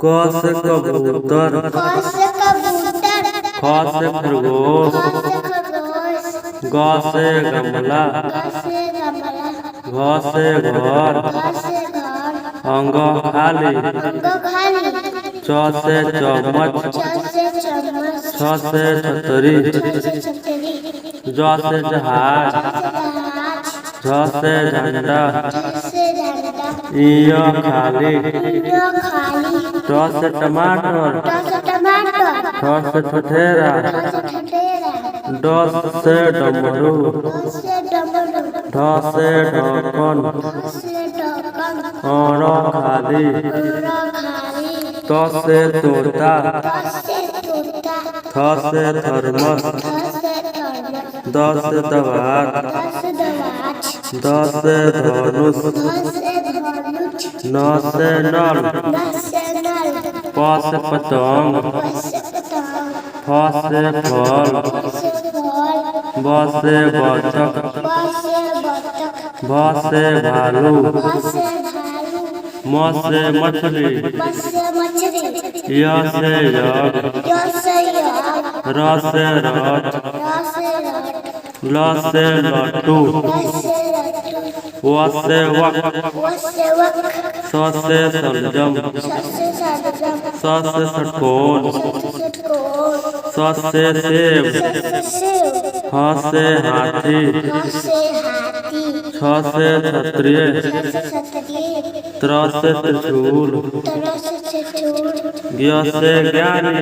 क से कबूतर, ख से खरगोश, ग से गमला, घ से घर, अंग खाली, च से चम्मच, छ से छतरी, ज से जहाज, झ से झंडा, इ खाली, ट से टमाटर, ठ से ठठेरा, ड से डमरू, ढ से ढक्कन, अ खाली, त से तोता, थ से थर्मस, द से दवात, द से धनुष, न से नल, प से पतंग, फ से फल, ब से बतख, भ से भालू, म से मछली, य से यज्ञ, र से रथ, ल से लट्टू, व से वक, स से सलजम, स से षटकोण, स से सेब, ह से हाथी, छ से क्षत्रिय, त्र से त्रिशूल, ज्ञ से ज्ञानी।